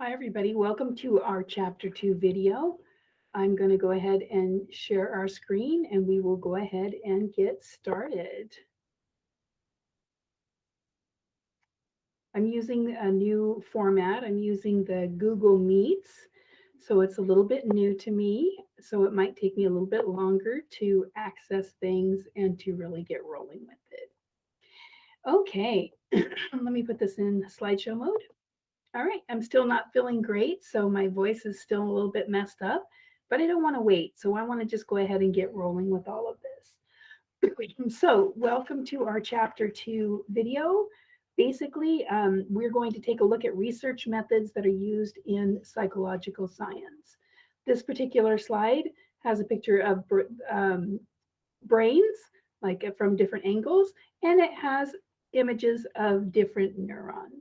Hi, everybody. Welcome to our Chapter 2 video. I'm going to go ahead and share our screen and we will go ahead and get started. I'm using a new format. I'm using the Google Meets, so it's a little bit new to me. So it might take me a little bit longer to access things and to really get rolling with it. Okay, let me put this in slideshow mode. All right, I'm still not feeling great, so my voice is still a little bit messed up, but I don't want to wait. So I want to just go ahead and get rolling with all of this. So welcome to our Chapter 2 video. Basically, we're going to take a look at research methods that are used in psychological science. This particular slide has a picture of brains, like from different angles, and it has images of different neurons.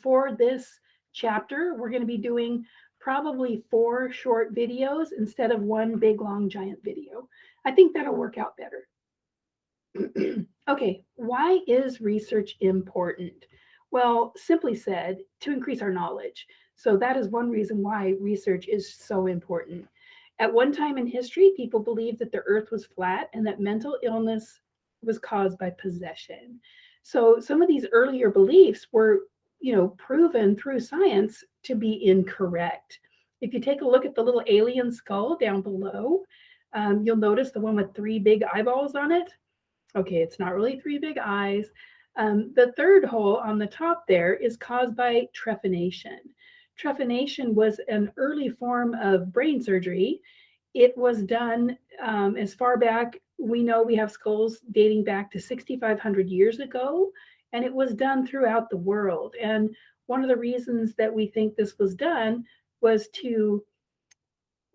For this chapter, we're going to be doing probably 4 short videos instead of one big, long, giant video. I think that'll work out better. Okay, why is research important? Well, simply said, to increase our knowledge. So that is one reason why research is so important. At one time in history, people believed that the earth was flat and that mental illness was caused by possession. So some of these earlier beliefs were, proven through science to be incorrect. If you take a look at the little alien skull down below, you'll notice the one with 3 big eyeballs on it. Okay, it's not really 3 big eyes. The third hole on the top there is caused by trephination. Trephination was an early form of brain surgery. It was done as far back, we know we have skulls dating back to 6,500 years ago, and it was done throughout the world. And one of the reasons that we think this was done was to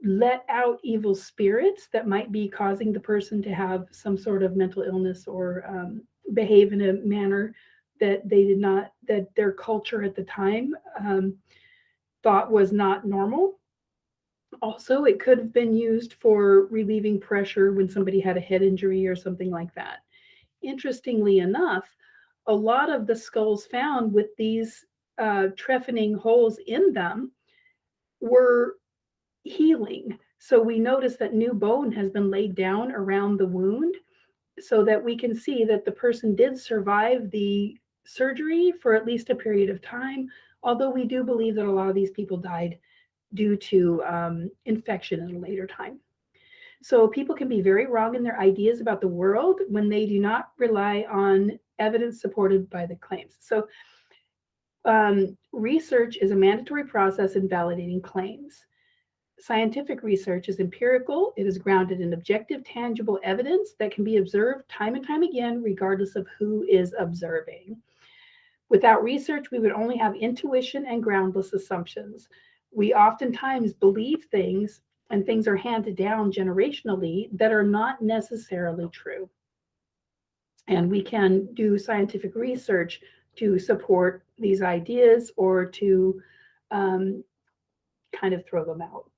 let out evil spirits that might be causing the person to have some sort of mental illness or behave in a manner that they did not, that their culture at the time thought was not normal. Also, it could have been used for relieving pressure when somebody had a head injury or something like that. Interestingly enough, a lot of the skulls found with these trephining holes in them were healing. So we notice that new bone has been laid down around the wound so that we can see that the person did survive the surgery for at least a period of time, although we do believe that a lot of these people died due to infection at a later time. So people can be very wrong in their ideas about the world when they do not rely on evidence supported by the claims. So research is a mandatory process in validating claims. Scientific research is empirical. It is grounded in objective, tangible evidence that can be observed time and time again, regardless of who is observing. Without research, we would only have intuition and groundless assumptions. We oftentimes believe things, and things are handed down generationally that are not necessarily true. And we can do scientific research to support these ideas or to kind of throw them out.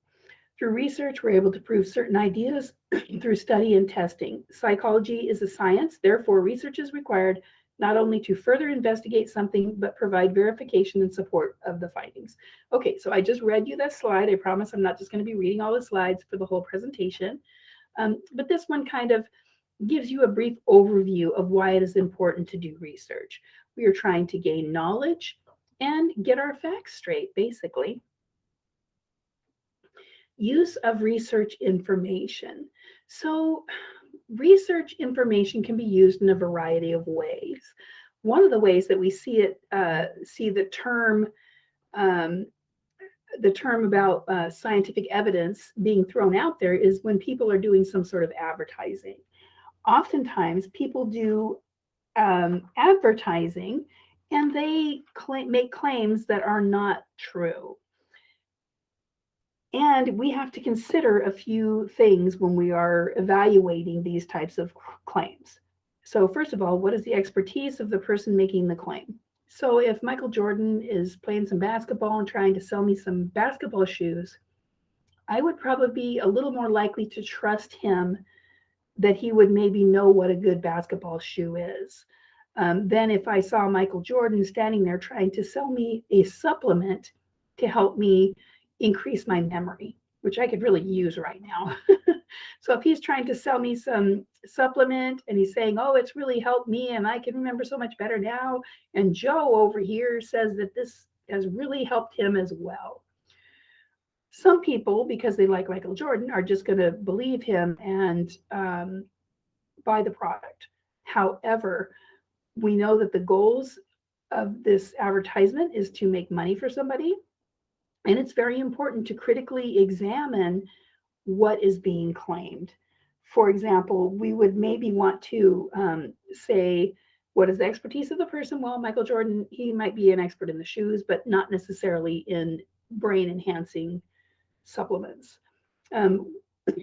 Through research, we're able to prove certain ideas through study and testing. Psychology is a science, therefore research is required not only to further investigate something, but provide verification and support of the findings. Okay, so I just read you that slide. I promise I'm not just going to be reading all the slides for the whole presentation. But this one kind of gives you a brief overview of why it is important to do research. We are trying to gain knowledge and get our facts straight, basically. Use of research information. So research information can be used in a variety of ways. One of the ways that we see it, see the term about scientific evidence being thrown out there is when people are doing some sort of advertising. Oftentimes, people do advertising and they make claims that are not true. And we have to consider a few things when we are evaluating these types of claims. So first of all, what is the expertise of the person making the claim? So if Michael Jordan is playing some basketball and trying to sell me some basketball shoes, I would probably be a little more likely to trust him that he would maybe know what a good basketball shoe is. than if I saw Michael Jordan standing there trying to sell me a supplement to help me increase my memory, which I could really use right now. So if he's trying to sell me some supplement and he's saying, oh, it's really helped me and I can remember so much better now, and Joe over here says that this has really helped him as well. Some people, because they like Michael Jordan, are just going to believe him and buy the product. However, we know that the goals of this advertisement is to make money for somebody. And it's very important to critically examine what is being claimed. For example, we would maybe want to say, what is the expertise of the person? Well, Michael Jordan, he might be an expert in the shoes, but not necessarily in brain enhancing supplements.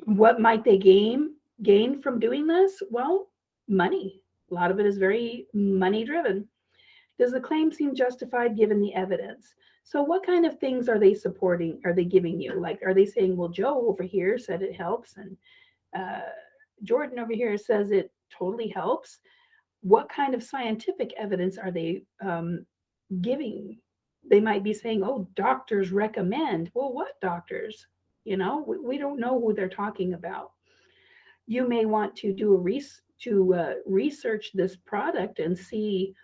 What might they gain from doing this? Well, money. A lot of it is very money driven. Does the claim seem justified given the evidence? So what kind of things are they supporting? Are they giving you? Like, are they saying, well, Joe over here said it helps and Jordan over here says it totally helps? What kind of scientific evidence are they giving? They might be saying, oh, doctors recommend. Well, what doctors? You know, we don't know who they're talking about. You may want to do research this product and see,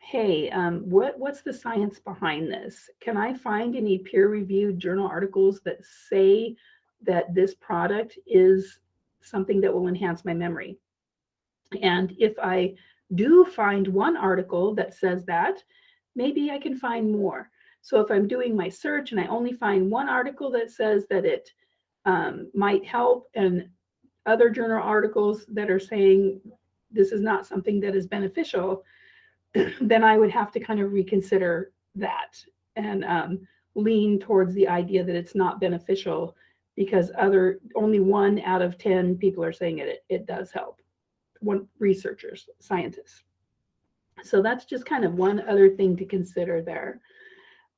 hey, what's the science behind this? Can I find any peer-reviewed journal articles that say that this product is something that will enhance my memory? And if I do find one article that says that, maybe I can find more. So if I'm doing my search and I only find one article that says that it might help, and other journal articles that are saying this is not something that is beneficial, then I would have to kind of reconsider that and lean towards the idea that it's not beneficial because only 1 out of 10 people are saying it does help. Researchers, scientists. So that's just kind of one other thing to consider there.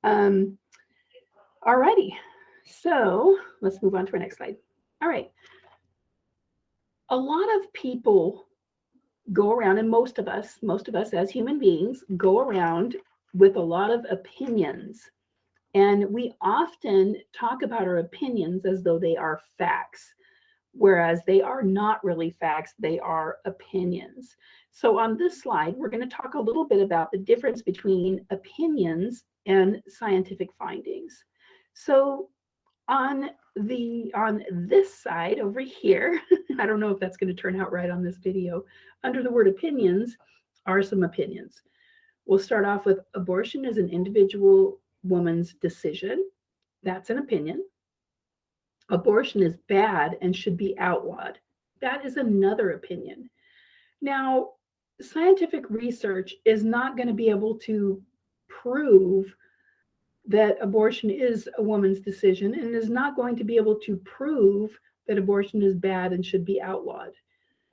All righty. So let's move on to our next slide. All right. A lot of people go around, and most of us as human beings go around with a lot of opinions. And we often talk about our opinions as though they are facts, whereas they are not really facts, they are opinions. So on this slide, we're going to talk a little bit about the difference between opinions and scientific findings. So on this side over here, I don't know if that's going to turn out right on this video, under the word opinions are some opinions. We'll start off with abortion is an individual woman's decision. That's an opinion. Abortion is bad and should be outlawed. That is another opinion. Now, scientific research is not going to be able to prove that abortion is a woman's decision, and is not going to be able to prove that abortion is bad and should be outlawed.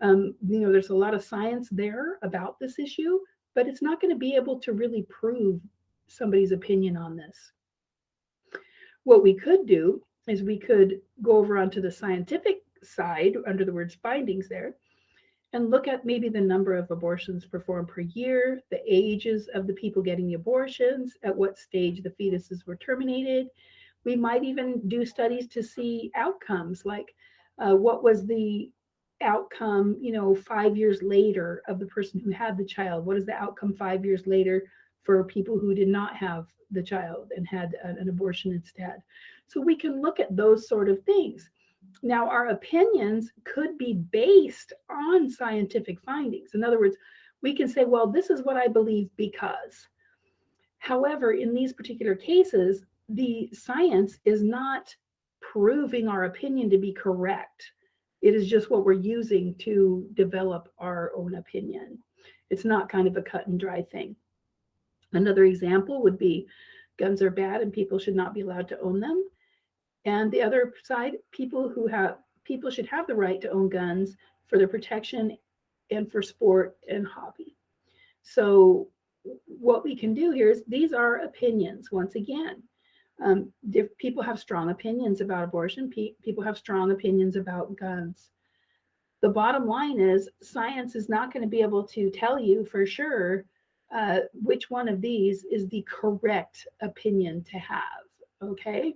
There's a lot of science there about this issue, but it's not going to be able to really prove somebody's opinion on this. What we could do is we could go over onto the scientific side under the words findings there and look at maybe the number of abortions performed per year, the ages of the people getting the abortions, at what stage the fetuses were terminated. We might even do studies to see outcomes, like what was the outcome, 5 years later of the person who had the child? What is the outcome 5 years later for people who did not have the child and had an abortion instead? So we can look at those sort of things. Now, our opinions could be based on scientific findings. In other words, we can say, well, this is what I believe because. However, in these particular cases, the science is not proving our opinion to be correct. It is just what we're using to develop our own opinion. It's not kind of a cut and dry thing. Another example would be guns are bad and people should not be allowed to own them. And the other side, people should have the right to own guns for their protection and for sport and hobby. So what we can do here is, these are opinions. Once again, people have strong opinions about abortion. People have strong opinions about guns. The bottom line is science is not going to be able to tell you for sure which one of these is the correct opinion to have. Okay.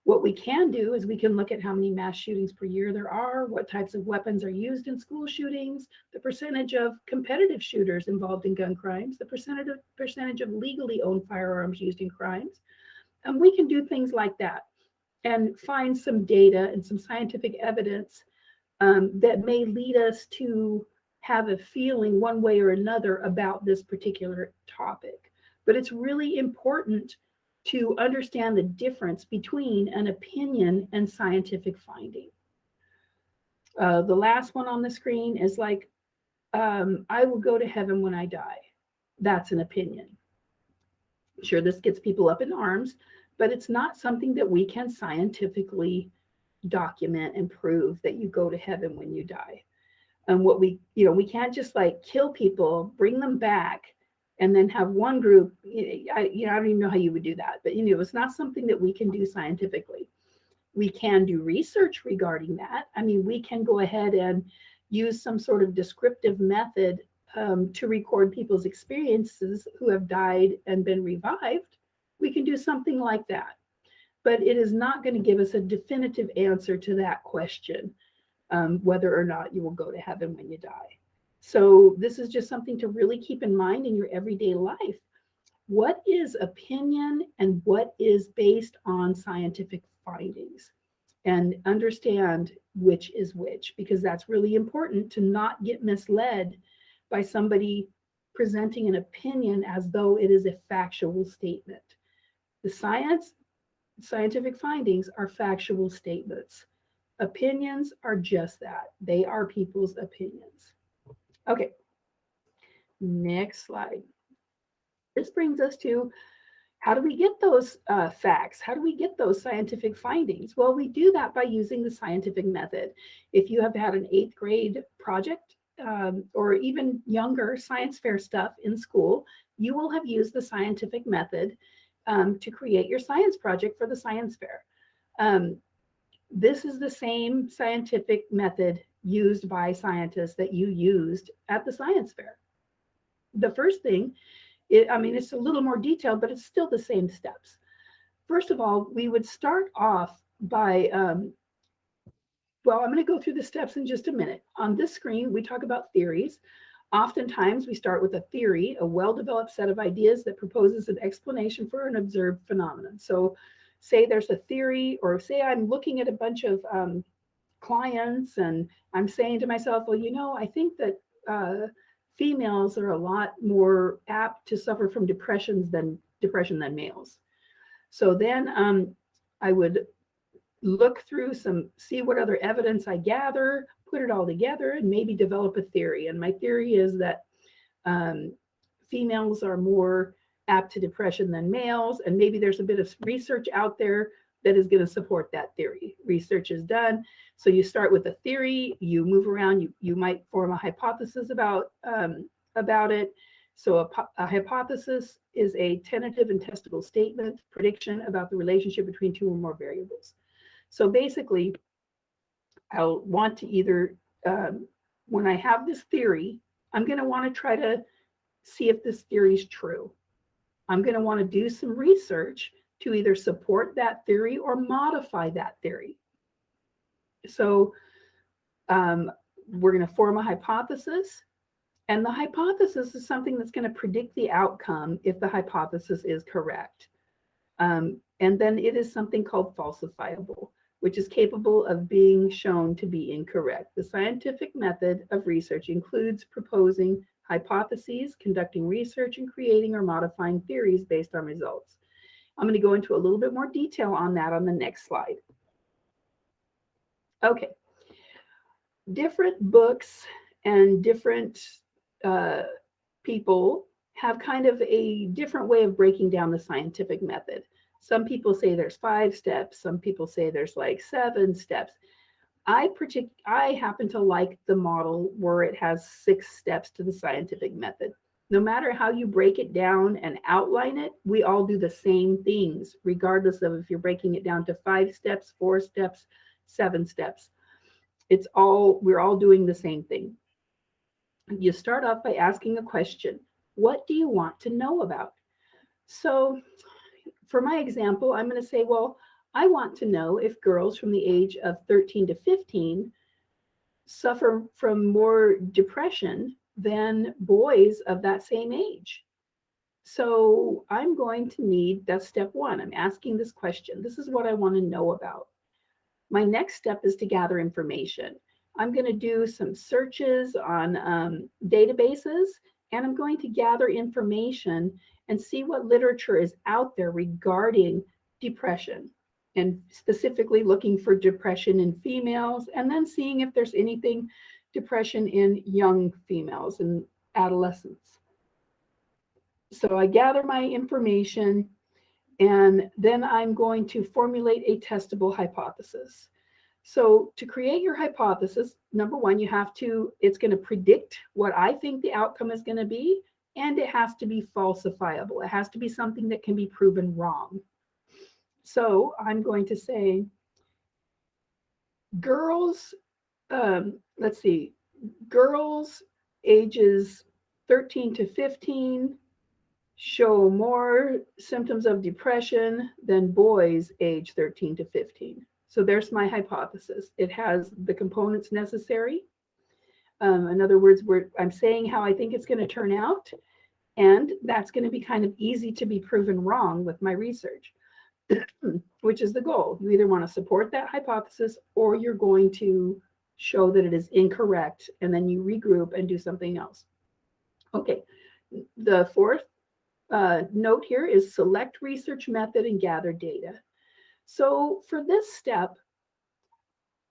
What we can do is we can look at how many mass shootings per year there are, what types of weapons are used in school shootings, the percentage of competitive shooters involved in gun crimes, the percentage of legally owned firearms used in crimes. And we can do things like that and find some data and some scientific evidence that may lead us to have a feeling one way or another about this particular topic. But it's really important to understand the difference between an opinion and scientific finding. The last one on the screen is like, I will go to heaven when I die. That's an opinion. Sure, this gets people up in arms, but it's not something that we can scientifically document and prove that you go to heaven when you die. And what we can't just like kill people, bring them back, and then have one group. I don't even know how you would do that, but it's not something that we can do scientifically. We can do research regarding that. I mean, we can go ahead and use some sort of descriptive method to record people's experiences who have died and been revived. We can do something like that, but it is not going to give us a definitive answer to that question, whether or not you will go to heaven when you die. So this is just something to really keep in mind in your everyday life. What is opinion and what is based on scientific findings? And understand which is which, because that's really important to not get misled by somebody presenting an opinion as though it is a factual statement. The scientific findings are factual statements. Opinions are just that. They are people's opinions. Okay, next slide. This brings us to, how do we get those facts? How do we get those scientific findings? Well, we do that by using the scientific method. If you have had an 8th grade project or even younger science fair stuff in school, you will have used the scientific method to create your science project for the science fair. This is the same scientific method used by scientists that you used at the science fair. The first thing, it's a little more detailed, but it's still the same steps. First of all, we would start off by, I'm going to go through the steps in just a minute. On this screen, we talk about theories. Oftentimes, we start with a theory, a well-developed set of ideas that proposes an explanation for an observed phenomenon. So say there's a theory, or say I'm looking at a bunch of clients and I'm saying to myself, well, I think that females are a lot more apt to suffer from depression than males. So then I would look through see what other evidence I gather, put it all together, and maybe develop a theory. And my theory is that females are more apt to depression than males, and maybe there's a bit of research out there that is going to support that theory. Research is done. So you start with a theory, you move around, you might form a hypothesis about it. So a hypothesis is a tentative and testable statement, prediction about the relationship between two or more variables. So basically, I'll want to either, when I have this theory, I'm going to want to try to see if this theory is true. I'm going to want to do some research to either support that theory or modify that theory. So we're going to form a hypothesis, and the hypothesis is something that's going to predict the outcome if the hypothesis is correct. And then it is something called falsifiable, which is capable of being shown to be incorrect. The scientific method of research includes proposing hypotheses, conducting research, and creating or modifying theories based on results. I'm going to go into a little bit more detail on that on the next slide. Okay. Different books and different people have kind of a different way of breaking down the scientific method. Some people say there's 5 steps. Some people say there's like 7 steps. I happen to like the model where it has 6 steps to the scientific method. No matter how you break it down and outline it, we all do the same things, regardless of if you're breaking it down to 5 steps, 4 steps, 7 steps. we're all doing the same thing. You start off by asking a question. What do you want to know about? So for my example, I'm going to say, well, I want to know if girls from the age of 13 to 15 suffer from more depression than boys of that same age. So I'm going to need, that's step one. I'm asking this question. This is what I want to know about. My next step is to gather information. I'm going to do some searches on databases, and I'm going to gather information and see what literature is out there regarding depression, and specifically looking for depression in females, and then seeing if there's anything depression in young females and adolescents. So I gather my information, and then I'm going to formulate a testable hypothesis. So to create your hypothesis, number one, it's going to predict what I think the outcome is going to be, and it has to be falsifiable. It has to be something that can be proven wrong. So I'm going to say, girls, let's see, girls ages 13 to 15 show more symptoms of depression than boys age 13 to 15. So there's my hypothesis. It has the components necessary. In other words, I'm saying how I think it's going to turn out, and that's going to be kind of easy to be proven wrong with my research, which is the goal. You either want to support that hypothesis, or you're going to show that it is incorrect, and then you regroup and do something else. Okay, the fourth note here is select research method and gather data. So for this step,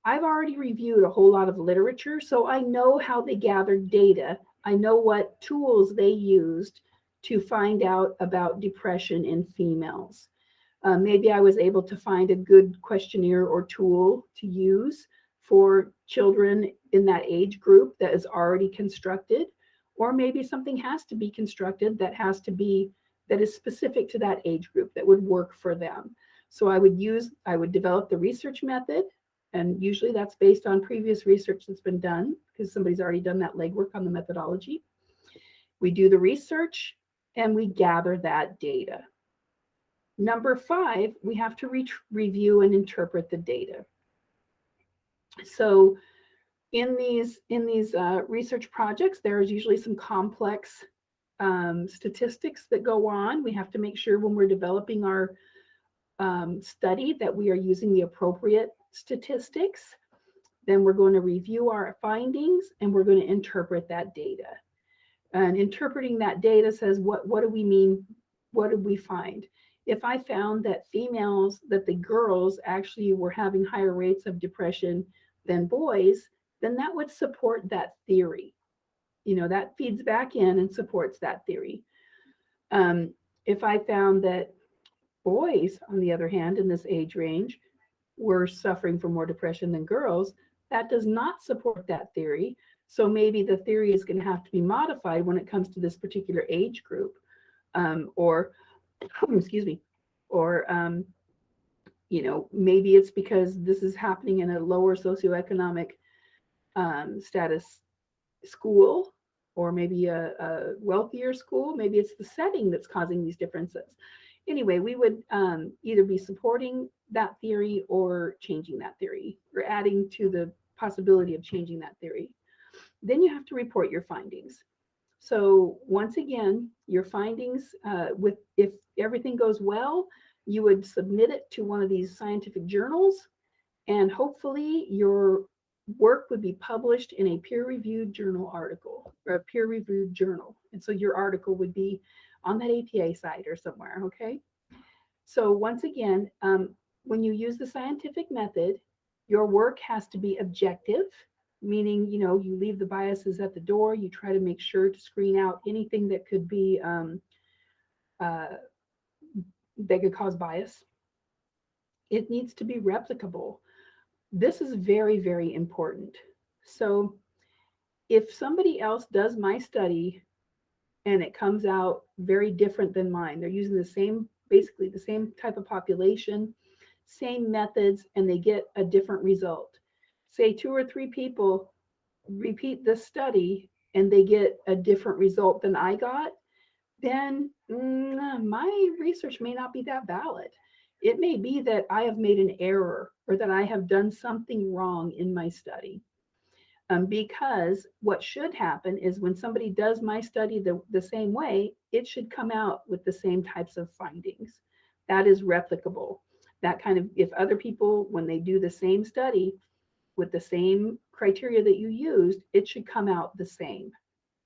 I've already reviewed a whole lot of literature, so I know how they gathered data. I know what tools they used to find out about depression in females. Maybe I was able to find a good questionnaire or tool to use for children in that age group that is already constructed, or maybe something has to be constructed that is specific to that age group that would work for them. So I would develop the research method, and usually that's based on previous research that's been done because somebody's already done that legwork on the methodology. We do the research and we gather that data. Number 5, we have to review and interpret the data. So in these research projects, there's usually some complex statistics that go on. We have to make sure when we're developing our study that we are using the appropriate statistics. Then we're going to review our findings, and we're going to interpret that data. And interpreting that data says, what do we mean? What did we find? If I found that the girls actually were having higher rates of depression than boys, then that would support that theory. That feeds back in and supports that theory. If I found that boys, on the other hand, in this age range, were suffering from more depression than girls, that does not support that theory. So maybe the theory is going to have to be modified when it comes to this particular age group. Or maybe it's because this is happening in a lower socioeconomic status school, or maybe a wealthier school. Maybe it's the setting that's causing these differences. Anyway, we would either be supporting that theory or changing that theory, or adding to the possibility of changing that theory. Then you have to report your findings. So once again, your findings, if everything goes well, you would submit it to one of these scientific journals, and hopefully your work would be published in a peer-reviewed journal article, or a peer-reviewed journal. And so your article would be on that APA site or somewhere, okay? So once again, when you use the scientific method, your work has to be objective, meaning, you leave the biases at the door. You try to make sure to screen out anything that could be, that could cause bias. It needs to be replicable. This is very, very important. So if somebody else does my study and it comes out very different than mine, they're using basically the same type of population, same methods, and they get a different result. say 2 or 3 people repeat this study and they get a different result than I got, then my research may not be that valid. It may be that I have made an error or that I have done something wrong in my study. Because what should happen is when somebody does my study the same way, it should come out with the same types of findings. That is replicable. That kind of, if other people, when they do the same study with the same criteria that you used, it should come out the same.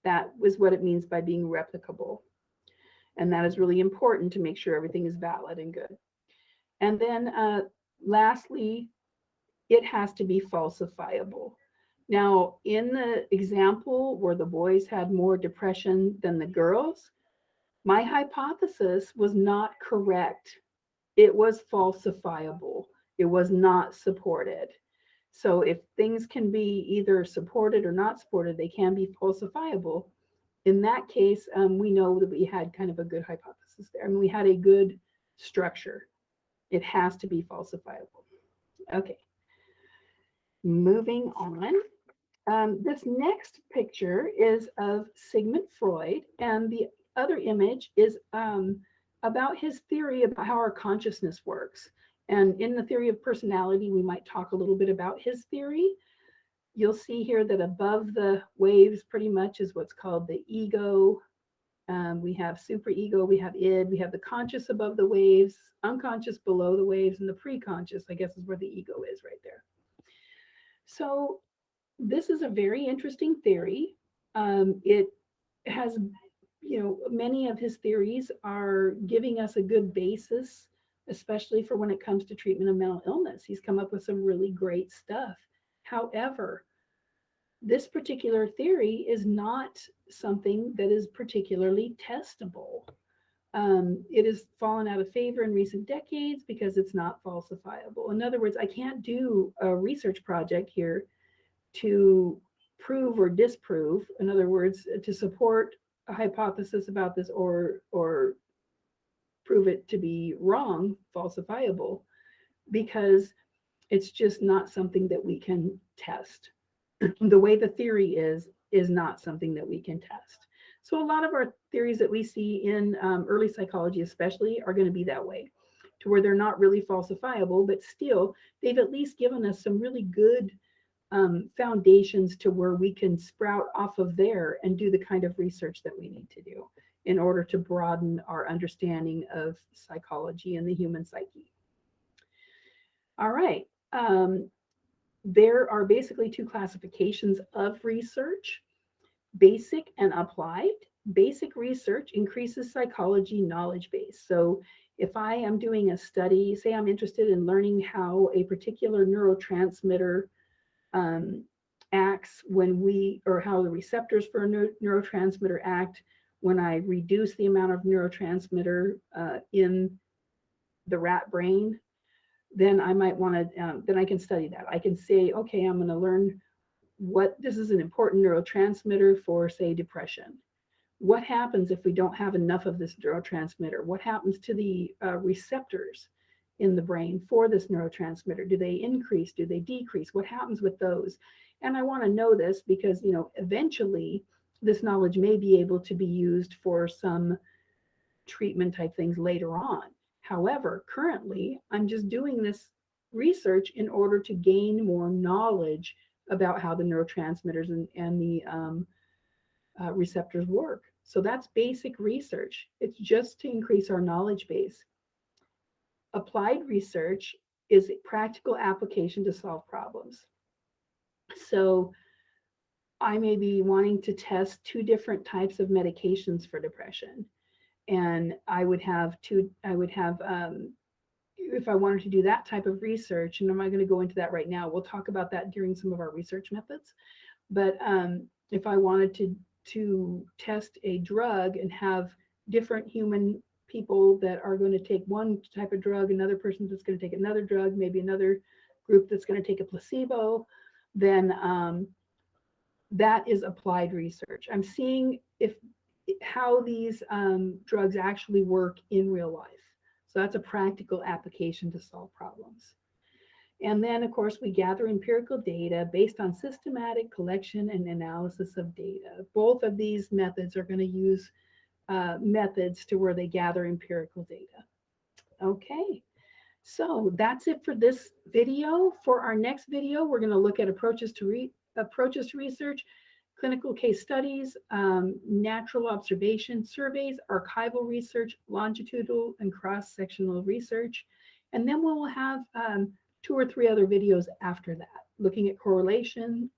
That was what it means by being replicable. And that is really important to make sure everything is valid and good. And then lastly, it has to be falsifiable. Now, in the example where the boys had more depression than the girls, my hypothesis was not correct. It was falsifiable. It was not supported. So if things can be either supported or not supported, they can be falsifiable. In that case, we know that we had kind of a good hypothesis there. I mean, we had a good structure. It has to be falsifiable. Okay, moving on. This next picture is of Sigmund Freud, and the other image is about his theory about how our consciousness works. And in the theory of personality, we might talk a little bit about his theory. You'll see here that above the waves pretty much is what's called the ego. We have superego, we have id, we have the conscious above the waves, unconscious below the waves, and the preconscious, I guess, is where the ego is right there. So this is a very interesting theory. It has, many of his theories are giving us a good basis, especially for when it comes to treatment of mental illness. He's come up with some really great stuff. However, this particular theory is not something that is particularly testable. It has fallen out of favor in recent decades because it's not falsifiable. In other words, I can't do a research project here to prove or disprove, in other words, to support a hypothesis about this or prove it to be wrong, falsifiable, because it's just not something that we can test. The way the theory is not something that we can test. So a lot of our theories that we see in early psychology especially are going to be that way, to where they're not really falsifiable, but still they've at least given us some really good foundations to where we can sprout off of there and do the kind of research that we need to do in order to broaden our understanding of psychology and the human psyche. All right. There are basically 2 classifications of research: basic and applied. Basic research increases psychology knowledge base. So if I am doing a study, say I'm interested in learning how a particular neurotransmitter acts or how the receptors for a neurotransmitter act when I reduce the amount of neurotransmitter in the rat brain, then I might want to, then I can study that. I can say, okay, I'm going to learn this is an important neurotransmitter for, say, depression. What happens if we don't have enough of this neurotransmitter? What happens to the receptors in the brain for this neurotransmitter? Do they increase? Do they decrease? What happens with those? And I want to know this because, eventually this knowledge may be able to be used for some treatment type things later on. However, currently, I'm just doing this research in order to gain more knowledge about how the neurotransmitters and the receptors work. So that's basic research. It's just to increase our knowledge base. Applied research is a practical application to solve problems. So I may be wanting to test 2 different types of medications for depression. And I would have if I wanted to do that type of research, and I'm not going to go into that right now, we'll talk about that during some of our research methods. But if I wanted to test a drug and have different human people that are going to take one type of drug, another person that's going to take another drug, maybe another group that's going to take a placebo, then that is applied research. I'm seeing how these drugs actually work in real life. So that's a practical application to solve problems. And then, of course, we gather empirical data based on systematic collection and analysis of data. Both of these methods are going to use methods to where they gather empirical data. Okay, so that's it for this video. For our next video, we're going to look at approaches to research, clinical case studies, natural observation surveys, archival research, longitudinal and cross-sectional research. And then we'll have 2 or 3 other videos after that, looking at correlational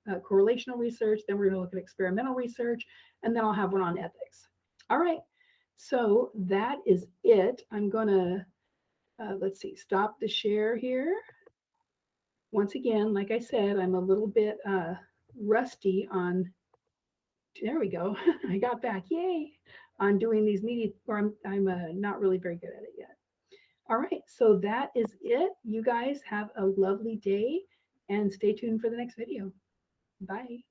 research. Then we're going to look at experimental research, and then I'll have one on ethics. All right, so that is it. I'm going to, let's see, stop the share here. Once again, like I said, I'm a little bit rusty on, there we go. I got back, yay, on doing these media, or I'm not really very good at it yet. All right, so that is it. You guys have a lovely day and stay tuned for the next video. Bye.